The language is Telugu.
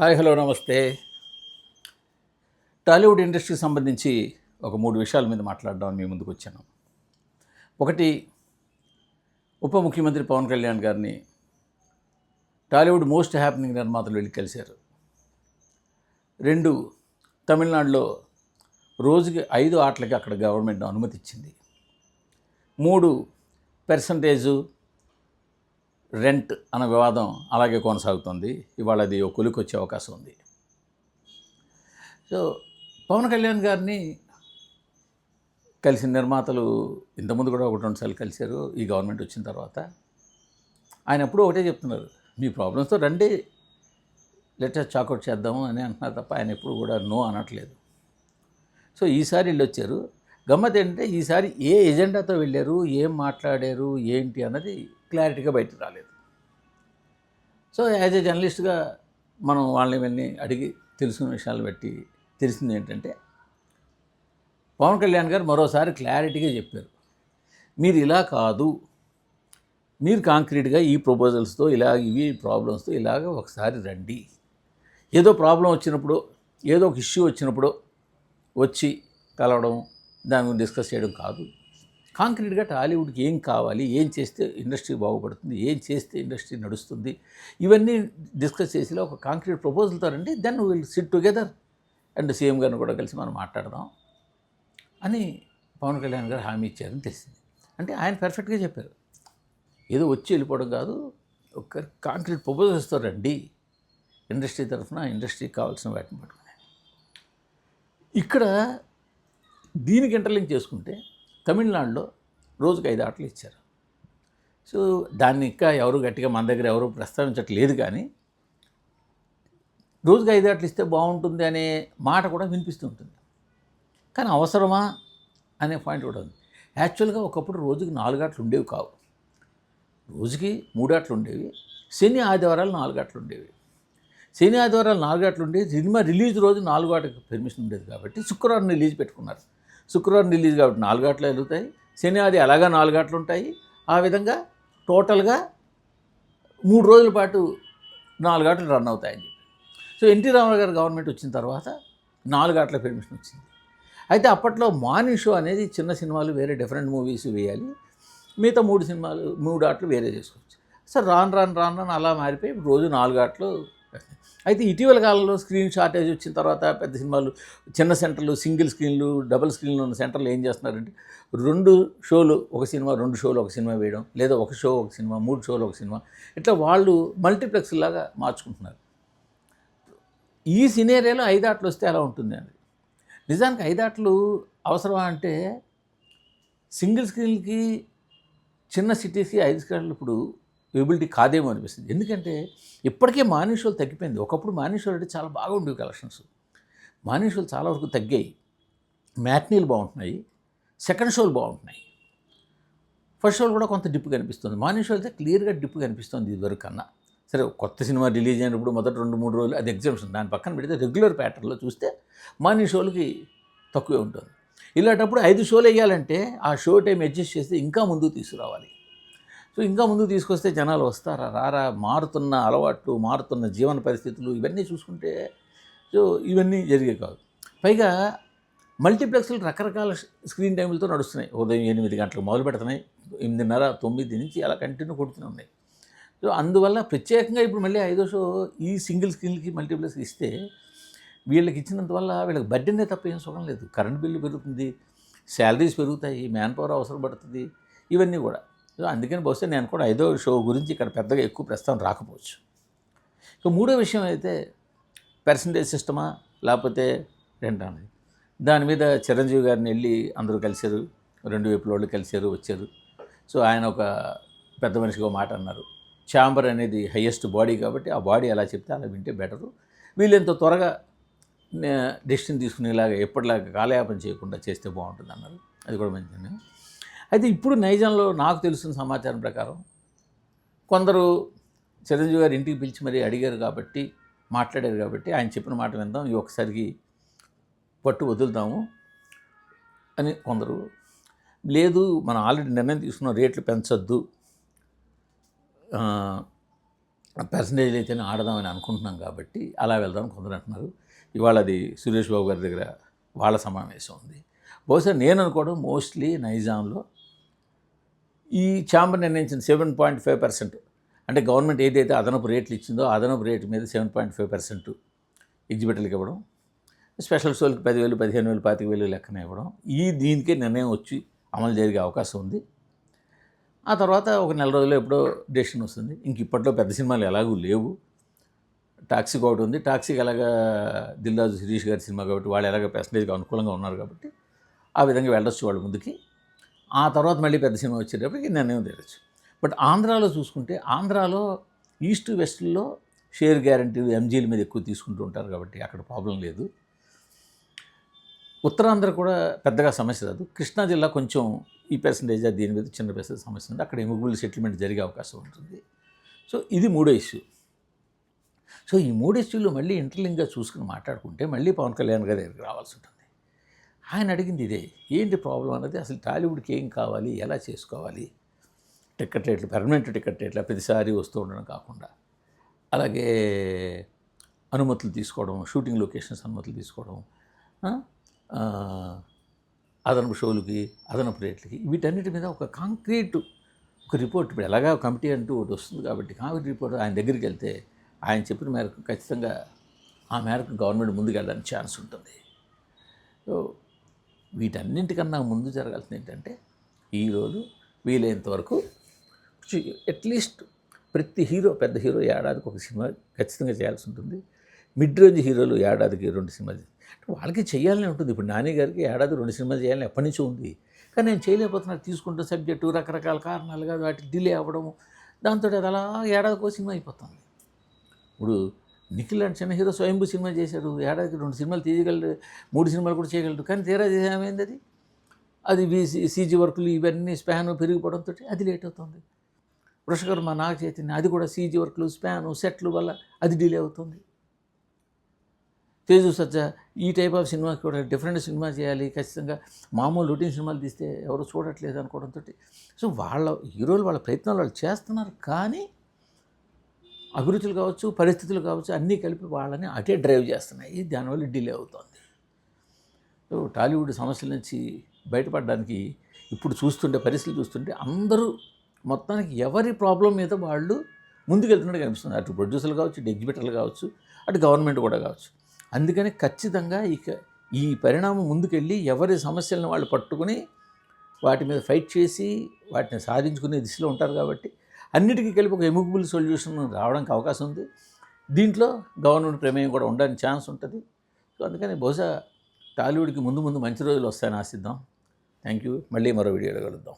హాయ్ హలో నమస్తే. టాలీవుడ్ ఇండస్ట్రీకి సంబంధించి ఒక 3 విషయాల మీద మాట్లాడదామని మీ ముందుకు వచ్చాను. ఒకటి, ఉప ముఖ్యమంత్రి పవన్ కళ్యాణ్ గారిని టాలీవుడ్ మోస్ట్ హ్యాపెనింగ్ నిర్మాతలు వెళ్ళి కలిశారు. 2, తమిళనాడులో రోజుకి 5 ఆటలకి అక్కడ గవర్నమెంట్ అనుమతి ఇచ్చింది. 3, పర్సంటేజు రెంట్ అన్న వివాదం అలాగే కొనసాగుతుంది. ఇవాళ అది ఒక కొలికి వచ్చే అవకాశం ఉంది. సో పవన్ కళ్యాణ్ గారిని కలిసిన నిర్మాతలు ఇంతకుముందు కూడా 1-2 సార్లు కలిశారు. ఈ గవర్నమెంట్ వచ్చిన తర్వాత ఆయన ఎప్పుడూ ఒకటే చెప్తున్నారు, మీ ప్రాబ్లమ్స్తో రండి, లెటర్ చాకౌట్ చేద్దాము అని అంటున్నారు తప్ప ఆయన ఎప్పుడు కూడా నో అనట్లేదు. సో ఈసారి వీళ్ళు వచ్చారు. గమ్మత్ ఏంటంటే ఈసారి ఏ ఎజెండాతో వెళ్ళారు, ఏం మాట్లాడారు, ఏంటి అన్నది క్లారిటీగా బయటకు రాలేదు. సో యాజ్ ఏ జర్నలిస్ట్గా మనం వాళ్ళని ఇవన్నీ అడిగి తెలుసుకున్న విషయాలు బట్టి తెలిసింది ఏంటంటే, పవన్ కళ్యాణ్ గారు మరోసారి క్లారిటీగా చెప్పారు, మీరు ఇలా కాదు, మీరు కాంక్రీట్గా ఈ ప్రపోజల్స్తో ఇవి ప్రాబ్లమ్స్తో ఇలాగ ఒకసారి రండి. ఏదో ప్రాబ్లం వచ్చినప్పుడు, ఏదో ఒక ఇష్యూ వచ్చినప్పుడు వచ్చి కలవడం, దాని గురించి డిస్కస్ చేయడం కాదు. కాంక్రీట్గా టాలీవుడ్కి ఏం కావాలి, ఏం చేస్తే ఇండస్ట్రీ బాగుపడుతుంది, ఏం చేస్తే ఇండస్ట్రీ నడుస్తుంది, ఇవన్నీ డిస్కస్ చేసేలా ఒక కాంక్రీట్ ప్రపోజల్తో రండి. Then will sit together and CM గారిని కూడా కలిసి మనం మాట్లాడదాం అని పవన్ కళ్యాణ్ గారు హామీ ఇచ్చారని తెలిసింది. అంటే ఆయన పర్ఫెక్ట్గా చెప్పారు, ఏదో వచ్చి వెళ్ళిపోవడం కాదు, ఒక కాంక్రీట్ ప్రపోజల్స్తో రండి, ఇండస్ట్రీ తరఫున ఇండస్ట్రీకి కావాల్సిన వాటిని పట్టుకుని. ఇక్కడ దీనికి ఇంటర్లింక్ చేసుకుంటే తమిళనాడులో రోజుకి 5 ఆటలు ఇచ్చారు. సో దాన్ని ఇంకా ఎవరు గట్టిగా మన దగ్గర ఎవరు ప్రస్తావించట్లేదు, కానీ రోజుకి 5 ఆటలు ఇస్తే బాగుంటుంది అనే మాట కూడా వినిపిస్తుంటుంది. కానీ అవసరమా అనే పాయింట్ కూడా ఉంది. యాక్చువల్గా ఒకప్పుడు రోజుకి 4 ఆటలు ఉండేవి కావు, రోజుకి 3 ఆటలు ఉండేవి. శని ఆదివారాలు 4 ఆటలు ఉండేవి. శని ఆదివారాలు 4 ఆటలు ఉండేవి. సినిమా రిలీజ్ రోజు 4 ఆటలకు పర్మిషన్ ఉండేది కాబట్టి శుక్రవారం రిలీజ్ పెట్టుకున్నారు. శుక్రవారం రిలీజ్ కాబట్టి 4 ఆటలు వెళ్తాయి, శని ఆది అలాగా 4 ఆటలు ఉంటాయి. ఆ విధంగా టోటల్గా 3 రోజుల పాటు 4 ఆటలు రన్ అవుతాయని చెప్పి. సో ఎన్టీ రామారావు గారు గవర్నమెంట్ వచ్చిన తర్వాత 4 ఆటల పర్మిషన్ వచ్చింది. అయితే అప్పట్లో మార్నింగ్ షో అనేది చిన్న సినిమాలు వేరే డిఫరెంట్ మూవీస్ వేయాలి, మిగతా 3 ఆటలు వేరే చేసుకోవచ్చు. సో రాను అలా మారిపోయి రోజు 4 ఆటలు. అయితే ఇటీవల కాలంలో స్క్రీన్ షార్టేజ్ వచ్చిన తర్వాత పెద్ద సినిమాలు, చిన్న సెంటర్లు, సింగిల్ స్క్రీన్లు, డబుల్ స్క్రీన్లు ఉన్న సెంటర్లు ఏం చేస్తున్నారంటే 2 షోలు ఒక సినిమా, 2 షోలు ఒక సినిమా వేయడం, లేదా 1 షో ఒక సినిమా, 3 షోలు ఒక సినిమా, ఇట్లా వాళ్ళు మల్టీప్లెక్స్ లాగా మార్చుకుంటున్నారు. ఈ సినేరియాలో 5 ఆటలు వస్తే ఎలా ఉంటుంది అండి? నిజానికి 5 ఆటలు అవసరమా అంటే, సింగిల్ స్క్రీన్కి చిన్న సిటీస్కి 5 స్క్రీన్లు ఇప్పుడు ఎబిలిటీ కాదేమో అనిపిస్తుంది. ఎందుకంటే ఇప్పటికే మార్నింగ్ షోలు తగ్గిపోయింది. ఒకప్పుడు మార్నింగ్ షోలు అంటే చాలా బాగా ఉండేవి కలెక్షన్స్. మార్నింగ్ షోలు చాలా వరకు తగ్గాయి. మ్యాట్నీలు బాగుంటున్నాయి, సెకండ్ షోలు బాగుంటున్నాయి, ఫస్ట్ షోలు కూడా కొంత డిప్ కనిపిస్తుంది. మార్నింగ్ షో అయితే క్లియర్గా డిప్ కనిపిస్తుంది ఇదివరకు కన్నా. సరే, కొత్త సినిమా రిలీజ్ అయినప్పుడు మొదటి 2-3 రోజులు అది ఎగ్జామ్షన్, దాని పక్కన పెడితే రెగ్యులర్ ప్యాటర్న్లో చూస్తే మార్నింగ్ షోలకి తక్కువే ఉంటుంది. ఇలాంటప్పుడు 5 షోలు వేయాలంటే ఆ షో టైం అడ్జస్ట్ చేస్తే ఇంకా ముందుకు తీసుకురావాలి. సో ఇంకా ముందుకు తీసుకొస్తే జనాలు వస్తారా రారా, మారుతున్న అలవాట్లు, మారుతున్న జీవన పరిస్థితులు ఇవన్నీ చూసుకుంటే సో ఇవన్నీ జరిగే కాదు. పైగా మల్టీప్లెక్స్లు రకరకాల స్క్రీన్ టైంలతో నడుస్తున్నాయి. ఉదయం 8 గంటలకు మొదలు పెడుతున్నాయి, 8:30, 9 నుంచి అలా కంటిన్యూ కొడుతూనే ఉన్నాయి. సో అందువల్ల ప్రత్యేకంగా ఇప్పుడు మళ్ళీ 5వ షో ఈ సింగిల్ స్క్రీన్కి మల్టీప్లెక్స్ ఇస్తే వీళ్ళకి ఇచ్చినందువల్ల వీళ్ళకి బడ్డెనే తప్ప ఏం సుఖం లేదు. కరెంట్ బిల్లు పెరుగుతుంది, శాలరీస్ పెరుగుతాయి, మ్యాన్ పవర్ అవసరం పడుతుంది, ఇవన్నీ కూడా. సో అందుకని బహుశా నేను కూడా 5వ షో గురించి ఇక్కడ పెద్దగా ఎక్కువ ప్రస్తావన రాకపోవచ్చు. సో 3వ విషయం అయితే పర్సంటేజ్ సిస్టమా లేకపోతే రెంట్ అనేది. దాని మీద చిరంజీవి గారిని వెళ్ళి అందరూ కలిశారు, 2 వైపుల వాళ్ళు కలిశారు, వచ్చారు. సో ఆయన ఒక పెద్ద మనిషిగా ఒక మాట అన్నారు, ఛాంబర్ అనేది హయ్యెస్ట్ బాడీ కాబట్టి ఆ బాడీ ఎలా చెప్తే అలా వింటే బెటరు, వీళ్ళు ఎంతో త్వరగా డెసిషన్ తీసుకునేలాగా ఎప్పటిలాగా కాలయాపన చేయకుండా చేస్తే బాగుంటుంది అన్నారు. అది కూడా మంచిది. అయితే ఇప్పుడు నైజాంలో నాకు తెలిసిన సమాచారం ప్రకారం కొందరు చిరంజీవి గారు ఇంటికి పిలిచి మరీ అడిగారు కాబట్టి, మాట్లాడారు కాబట్టి ఆయన చెప్పిన మాట విందాం, ఈ ఒకసారికి పట్టు వదులుతాము అని కొందరు. లేదు, మనం ఆల్రెడీ నిర్ణయం తీసుకున్న రేట్లు పెంచొద్దు, పర్సంటేజ్ అయితేనే ఆడదామని అనుకుంటున్నాం కాబట్టి అలా వెళ్దామని కొందరు అంటున్నారు. ఇవాళ అది సురేష్ బాబు గారి దగ్గర వాళ్ళ సమావేశం ఉంది. బహుశా నేను అనుకోవడం మోస్ట్లీ నైజాంలో ఈ ఛాంబర్ నిర్ణయించిన 7.5%, అంటే గవర్నమెంట్ ఏదైతే అదనపు రేట్లు ఇచ్చిందో అదనపు రేటు మీద 7.5% ఎగ్జిబిటర్లకు ఇవ్వడం, స్పెషల్ షోలకి 10,000, 15,000, 25,000 లెక్కన ఇవ్వడం, దీనికే నిర్ణయం వచ్చి అమలు జరిగే అవకాశం ఉంది. ఆ తర్వాత ఒక నెల రోజుల్లో ఎప్పుడో డెసిషన్ వస్తుంది. ఇంక ఇప్పట్లో పెద్ద సినిమాలు ఎలాగూ లేవు. టాక్సీకి ఒకటి ఉంది. టాక్సీకి ఎలాగా దిల్ రాజు శిరీష్ గారి సినిమా కాబట్టి వాళ్ళు ఎలాగ పర్సంటేజ్కి అనుకూలంగా ఉన్నారు కాబట్టి ఆ విధంగా వెళ్ళొచ్చు వాళ్ళ ముందుకి. ఆ తర్వాత మళ్ళీ పెద్ద సినిమా వచ్చేటప్పటికి నిర్ణయం తెలియచ్చు. బట్ ఆంధ్రాలో చూసుకుంటే, ఆంధ్రాలో ఈస్ట్ వెస్ట్లో షేర్ గ్యారంటీలు ఎంజీల మీద ఎక్కువ తీసుకుంటూ ఉంటారు కాబట్టి అక్కడ ప్రాబ్లం లేదు. ఉత్తరాంధ్ర కూడా పెద్దగా సమస్య రాదు. కృష్ణా జిల్లా కొంచెం ఈ పర్సంటేజ్ దీని మీద చిన్న పర్సెంటేజ్ సమస్య ఉంది. అక్కడ ఎముగుబుల్ సెటిల్మెంట్ జరిగే అవకాశం ఉంటుంది. సో ఇది మూడో ఇష్యూ. సో ఈ మూడు ఇష్యూలు మళ్ళీ ఇంటర్లింక్గా చూసుకుని మాట్లాడుకుంటే మళ్ళీ పవన్ కళ్యాణ్ గారి దగ్గరికి రావాల్సి ఉంటుంది. ఆయన అడిగింది ఇదే, ఏంటి ప్రాబ్లం అన్నది, అసలు టాలీవుడ్కి ఏం కావాలి, ఎలా చేసుకోవాలి, టికెట్ రేట్లు, పర్మనెంట్ టికెట్ రేట్లు ప్రతిసారి వస్తూ ఉండడం కాకుండా, అలాగే అనుమతులు తీసుకోవడం, షూటింగ్ లొకేషన్స్ అనుమతులు తీసుకోవడం, అదనపు షోలకి, అదనపు రేట్లకి, వీటన్నిటి మీద ఒక కాంక్రీట్ ఒక రిపోర్ట్, ఇప్పుడు ఎలాగా కమిటీ అంటూ ఒకటి వస్తుంది కాబట్టి కాంక్రీట్ రిపోర్ట్ ఆయన దగ్గరికి వెళ్తే ఆయన చెప్పిన మేరకు ఖచ్చితంగా ఆ మేరకు గవర్నమెంట్ ముందుకు వెళ్ళడానికి ఛాన్స్ ఉంటుంది. సో వీటన్నింటికన్నా ముందు జరగాల్సింది ఏంటంటే, ఈరోజు వీలైనంత వరకు అట్లీస్ట్ ప్రతి హీరో, పెద్ద హీరో ఏడాదికి ఒక సినిమా ఖచ్చితంగా చేయాల్సి ఉంటుంది. మిడ్ రేంజ్ హీరోలు ఏడాదికి 2 సినిమాలు, వాళ్ళకి చేయాలని ఉంటుంది. ఇప్పుడు నాని గారికి ఏడాది 2 సినిమాలు చేయాలని ఎప్పటి నుంచో ఉంది. కానీ నేను చేయలేకపోతున్నారు, తీసుకుంటే సబ్జెక్టు రకరకాల కారణాలుగా వాటి డిలే అవ్వడము, దాంతో అది అలా ఏడాదికో సినిమా అయిపోతుంది. ఇప్పుడు నిఖిల్ అంటే చిన్న హీరో స్వయంభూ సినిమా చేశాడు, ఏడాదికి 2 సినిమాలు తీయగలడు, 3 సినిమాలు కూడా చేయగలడు. కానీ తీరా చేసేమైంది, అది సీజీ వర్కులు ఇవన్నీ స్పాన్ పెరిగిపోవడంతో అది లేట్ అవుతుంది. వృషకర్మ, నాగ చైతన్య, అది కూడా సీజీ వర్కులు, స్పాను, సెట్లు వల్ల అది డిలే అవుతుంది. తేజు సజ్జా ఈ టైప్ ఆఫ్ సినిమాకి కూడా డిఫరెంట్ సినిమా చేయాలి, ఖచ్చితంగా మామూలు రొటీన్ సినిమాలు తీస్తే ఎవరు చూడట్లేదు అనుకోవడంతో, సో వాళ్ళ హీరోలు వాళ్ళ ప్రయత్నాలు వాళ్ళు చేస్తున్నారు. కానీ అభిరుచులు కావచ్చు, పరిస్థితులు కావచ్చు, అన్నీ కలిపి వాళ్ళని అటే డ్రైవ్ చేస్తున్నాయి. దానివల్ల డిలే అవుతుంది. సో టాలీవుడ్ సమస్యల నుంచి బయటపడడానికి ఇప్పుడు చూస్తుంటే, పరిస్థితులు చూస్తుంటే అందరూ మొత్తానికి ఎవరి ప్రాబ్లం మీద వాళ్ళు ముందుకెళ్తున్నట్టు కనిపిస్తుంది. అటు ప్రొడ్యూసర్లు కావచ్చు, ఇటు ఎగ్జిబిటర్లు కావచ్చు, అటు గవర్నమెంట్ కూడా కావచ్చు. అందుకని ఖచ్చితంగా ఇక ఈ పరిణామం ముందుకెళ్ళి ఎవరి సమస్యలను వాళ్ళు పట్టుకుని వాటి మీద ఫైట్ చేసి వాటిని సాధించుకునే దిశలో ఉంటారు. కాబట్టి అన్నిటికీ కలిపి ఒక ఎముకబుల్ సొల్యూషన్ రావడానికి అవకాశం ఉంది. దీంట్లో గవర్నమెంట్ ప్రమేయం కూడా ఉండడానికి ఛాన్స్ ఉంటుంది. సో అందుకని బహుశా టాలీవుడ్కి ముందు మంచి రోజులు వస్తాయని ఆశిద్దాం. Thank you. మళ్ళీ మరో వీడియోలో కలుద్దాం.